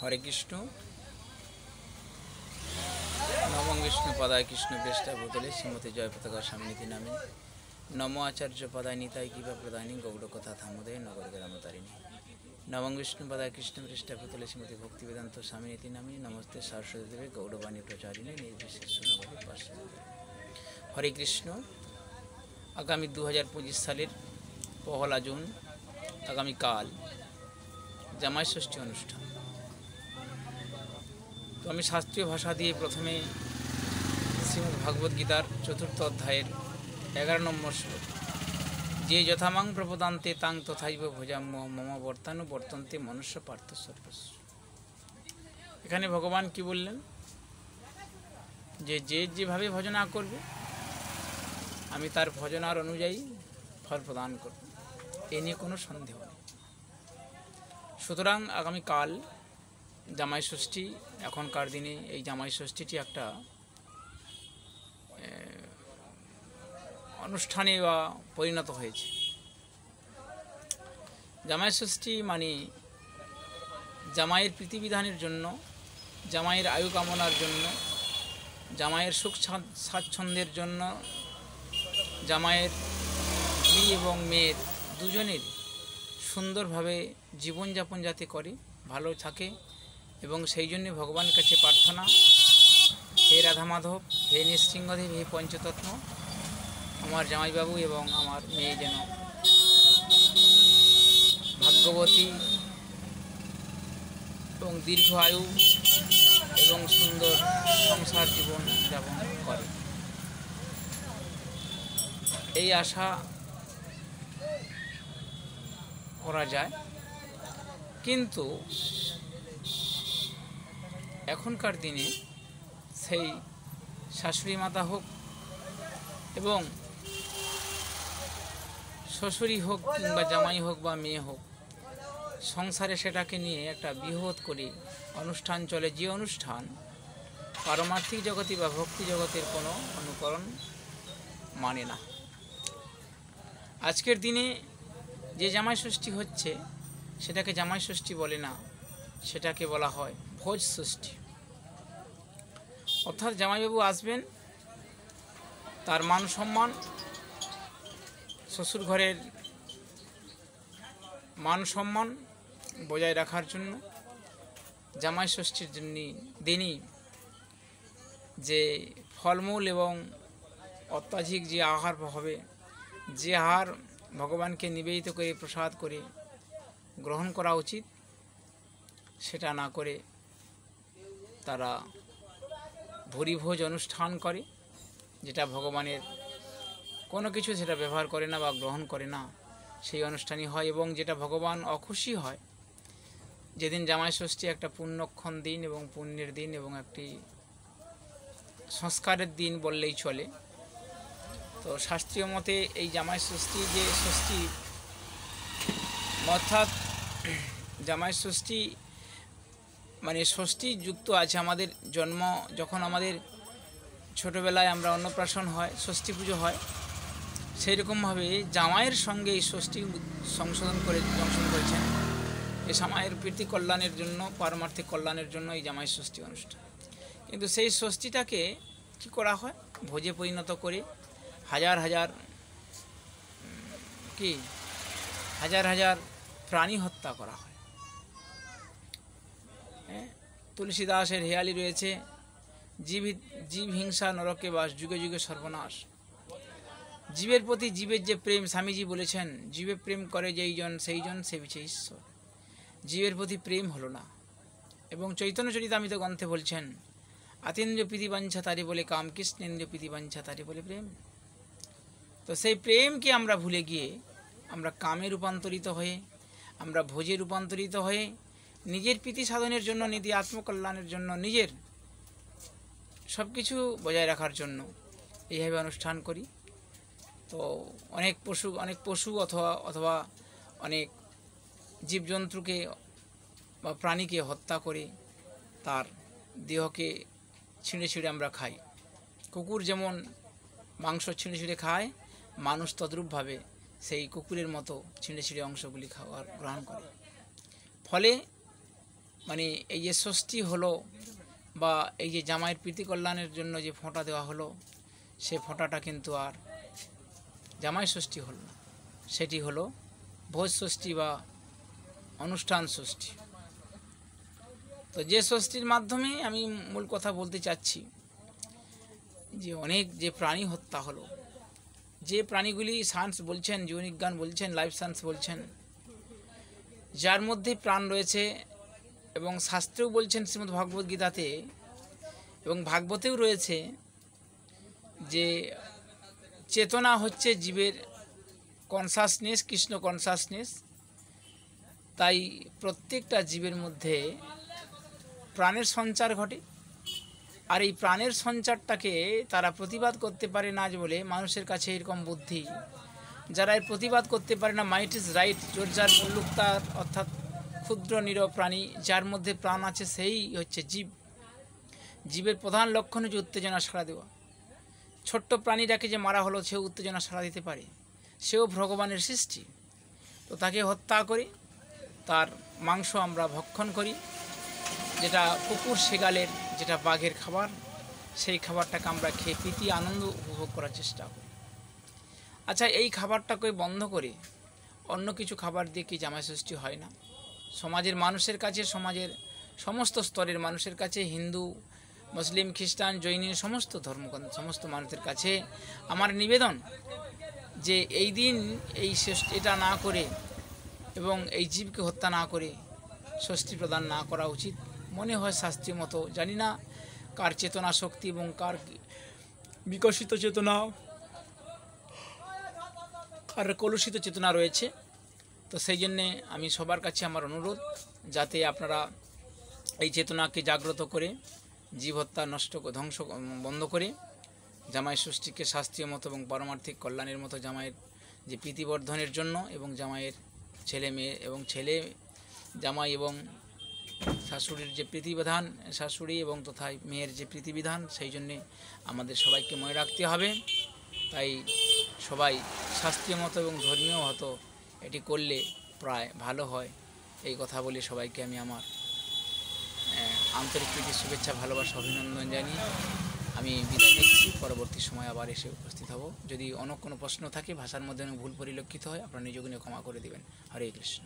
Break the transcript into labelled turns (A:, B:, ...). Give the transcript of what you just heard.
A: হরে কৃষ্ণ। নমং বিষ্ণু পদায় কৃষ্ণ বেষ্টা ভূতলে শ্রীমতী জয় পতাকা স্বামীনীতি নামে নম আচার্য পদায় নিতাই কিবা প্রদায়নী গৌড় কথা থামোদয় নগর গ্রামতারিণী। নমং বিষ্ণু পদায় কৃষ্ণ পৃষ্ঠা ভূতলে শ্রীমতী ভক্তি বেদান্ত স্বামীনীতি নামে নমস্তে সরস্বতী দেবে গৌড়বাণী প্রচারিণী নির্বিশেষ নগরী পার্শ্ব। হরে কৃষ্ণ। আগামী 2025 সালের 1 জুন আগামীকাল জামাই ষষ্ঠী অনুষ্ঠান। তো আমি শাস্ত্রীয় ভাষা দিয়ে প্রথমে শ্রীমদ্ ভাগবত গীতার 4th অধ্যায়ের 11 নম্বর শ্লোক, যে যথামাং প্রপদান্তে তাং তথাইব ভোজাম মম বর্তানু বর্তন্তে মনুষ্য পার্থ সর্বস্ব। এখানে ভগবান কি বললেন, যে যেভাবে ভজনা করবে আমি তার ভজনার অনুযায়ী ফল প্রদান করব, এ নিয়ে কোনো সন্দেহ নেই। সুতরাং আগামীকাল জামাই ষষ্ঠী। এখনকার দিনে এই জামাই ষষ্ঠীটি একটা অনুষ্ঠানে বা পরিণত হয়েছে। জামাই ষষ্ঠী মানে জামাইয়ের প্রীতিবিধানের জন্য, জামাইয়ের আয়ু কামনার জন্য, জামাইয়ের সুখ স্বাচ্ছন্দ্যের জন্য, জামাইয়ের স্ত্রী এবং মেয়ের দুজনের সুন্দরভাবে জীবনযাপন যাতে করে, ভালো থাকে, এবং সেই জন্য ভগবানের কাছে প্রার্থনা, হে রাধা মাধব, হে নৃসিংহদেব, হে পঞ্চতত্ত্ব, আমার জামাইবাবু এবং আমার মেয়ে যেন ভাগ্যবতী এবং দীর্ঘ আয়ু এবং সুন্দর সংসার জীবন যাপন করে, এই আশা করা যায়। কিন্তু এখনকার দিনে সেই শাশুড়ি মাতা হোক এবং শ্বশুরই হোক কিংবা জামাই হোক বা মেয়ে হোক, সংসারে সেটাকে নিয়ে একটা বৃহৎ করে অনুষ্ঠান চলে, যে অনুষ্ঠান পারমার্থিক জগতে বা ভক্তি জগতের কোনো অনুকরণ মানে না। আজকের দিনে যে জামাই ষষ্ঠী হচ্ছে সেটাকে জামাই ষষ্ঠী বলে না, সেটাকে বলা হয় ভোজ ষষ্ঠী। অর্থাৎ জামাইবাবু আসবেন, তার মান সম্মান, শ্বশুর ঘরের মান সম্মান বজায় রাখার জন্য জামাই ষষ্ঠীর দিনই যে ফলমূল এবং অত্যাধিক যে আহার হবে, যে আহার ভগবানকে নিবেদিত করে প্রসাদ করে গ্রহণ করা উচিত, সেটা না করে তারা ভুরিভোজ অনুষ্ঠান করে, যেটা ভগবানের কোনো কিছু সেটা ব্যবহার করে না বা গ্রহণ করে না, সেই অনুষ্ঠানই হয়। এবং যেটা ভগবান অখুশি হয়, যেদিন জামাই ষষ্ঠী একটা পুণ্যক্ষণ দিন এবং পুণ্যের দিন এবং একটি সংস্কারের দিন বললেই চলে। তো শাস্ত্রীয় মতে এই জামাই ষষ্ঠী যে ষষ্ঠী, অর্থাৎ জামাই ষষ্ঠী মানে ষষ্ঠী যুক্ত আছে আমাদের জন্ম, যখন আমাদের ছোটোবেলায় আমরা অন্নপ্রাশন হয়, ষষ্ঠী পুজো হয়, সেই রকমভাবে জামাইয়ের সঙ্গে এই ষষ্ঠী সংশোধন করেছেন। এই জামাইয়ের প্রীতি কল্যাণের জন্য, পারমার্থিক কল্যাণের জন্য এই জামাই ষষ্ঠী অনুষ্ঠান। কিন্তু সেই ষষ্ঠীটাকে কী করা হয়, ভোজে পরিণত করে হাজার হাজার প্রাণী হত্যা করা হয়। তুলসীদাসের হেয়ালি রয়েছে, জীব হিংসা নরকে বাস, যুগে যুগে সর্বনাশ। জীবের প্রতি জীবের যে প্রেম, স্বামীজি বলেছেন, জীবে প্রেম করে যেইজন সেইজন সেবিছে ঈশ্বর। জীবের প্রতি প্রেম হলো না। এবং চৈতন্য চরিতামৃত গ্রন্থে বলছেন, আতীন্দ্রিয় প্রীতিবাঞ্ছা তারি বলে কাম, কৃষ্ণেন্দ্রিয় প্রীতিবাঞ্ছা তারি বলে প্রেম। তো সেই প্রেমকে আমরা ভুলে গিয়ে আমরা কামে রূপান্তরিত হয়ে, আমরা ভোজে রূপান্তরিত হয়ে, নিজের প্রীতি সাধনের জন্য, নিজে আত্মকল্যাণের জন্য, নিজের সব কিছু বজায় রাখার জন্য এইভাবে অনুষ্ঠান করি। তো অনেক পশু অথবা অনেক জীবজন্তুকে বা প্রাণীকে হত্যা করে তার দেহকে ছিঁড়ে আমরা খাই। কুকুর যেমন মাংস ছিঁড়ে খায়, মানুষ তদ্রূপভাবে সেই কুকুরের মতো ছিঁড়ে অংশগুলি গ্রহণ করে। ফলে মানে এই যে ষষ্ঠী হলো বা এই যে জামাইয়ের প্রীতি কল্যাণের জন্য যে ফোঁটা দেওয়া হলো, সে ফোঁটাটা কিন্তু আর জামাই ষষ্ঠী হলো না, সেটি হলো ভোজ ষষ্ঠী বা অনুষ্ঠান ষষ্ঠী। তো যে ষষ্ঠীর মাধ্যমে আমি মূল কথা বলতে চাচ্ছি যে অনেক যে প্রাণী হত্যা হলো, যে প্রাণীগুলি সায়েন্স বলছেন, জীববিজ্ঞান বলছেন, লাইফ সায়েন্স বলছেন, যার মধ্যে প্রাণ রয়েছে, এবং শাস্ত্রেও বলছেন শ্রীমদ্ ভগবদ্ গীতাতে এবং ভাগবতেও রয়েছে যে চেতনা হচ্ছে জীবের কনসাসনেস, কৃষ্ণ কনসাসনেস। তাই প্রত্যেকটা জীবের মধ্যে প্রাণের সঞ্চার ঘটে, আর এই প্রাণের সঞ্চারটাকে তারা প্রতিবাদ করতে পারে না বলে মানুষের কাছে এরকম বুদ্ধি। যারা এর প্রতিবাদ করতে পারে না, মাইট ইজ রাইট, জোরজার মুল্লুকতার, অর্থাৎ ক্ষুদ্র নিরব প্রাণী যার মধ্যে প্রাণ আছে সেই হচ্ছে জীব। জীবের প্রধান লক্ষণ হচ্ছে উত্তেজনা সাড়া দেওয়া। ছোট্ট প্রাণীটাকে যে মারা হলো, সেও উত্তেজনা সাড়া দিতে পারে, সেও ভগবানের সৃষ্টি। তো তাকে হত্যা করি, তার মাংস আমরা ভক্ষণ করি, যেটা কুকুর শেগালের, যেটা বাঘের খাবার, সেই খাবারটাকে আমরা খেয়ে প্রীতি আনন্দ উপভোগ করার চেষ্টা করি। আচ্ছা, এই খাবারটাকে বন্ধ করে অন্য কিছু খাবার দিয়ে কি জামাই ষষ্ঠী হয় না? সমাজের মানুষের কাছে, সমাজের সমস্ত স্তরের মানুষের কাছে, হিন্দু, মুসলিম, খ্রিস্টান, জৈন, সমস্ত ধর্ম, সমস্ত মানুষের কাছে আমার নিবেদন যে এই দিন এই এটা না করে এবং এই জীবকে হত্যা না করে ষষ্ঠী প্রদান না করা উচিত মনে হয় শাস্ত্রীয় মতো। জানি না কার চেতনা শক্তি এবং কার বিকশিত চেতনা, কার কলুষিত চেতনা রয়েছে। তো সেই জন্যে আমি সবার কাছে আমার অনুরোধ, যাতে আপনারা এই চেতনাকে জাগ্রত করে জীব হত্যা ধ্বংস বন্ধ করে জামাই ষষ্ঠীকে শাস্ত্রীয় মতো এবং পারমার্থিক কল্যাণের মতো জামাইয়ের যে প্রীতিবর্ধনের জন্য, এবং জামাইয়ের ছেলে মেয়ে এবং ছেলে জামাই এবং শাশুড়ির যে প্রীতিবিধান, শাশুড়ি এবং তথা মেয়ের যে প্রীতিবিধান, সেই জন্যে আমাদের সবাইকে মনে রাখতে হবে। তাই সবাই শাস্ত্রীয় মতো এবং ধর্মীয় মতো এটি করলে প্রায় ভালো হয়। এই কথা বলে সবাইকে আমি আমার আন্তরিক প্রীতি, শুভেচ্ছা, ভালোবাসা, অভিনন্দন জানিয়ে আমি বিদায় নিচ্ছি। পরবর্তী সময় আবার এসে উপস্থিত হব। যদি অন্য কোনো প্রশ্ন থাকে, ভাষার মধ্যে ভুল পরিলক্ষিত হয়, আপনারা নিজগুণে ক্ষমা করে দেবেন। হরে কৃষ্ণ।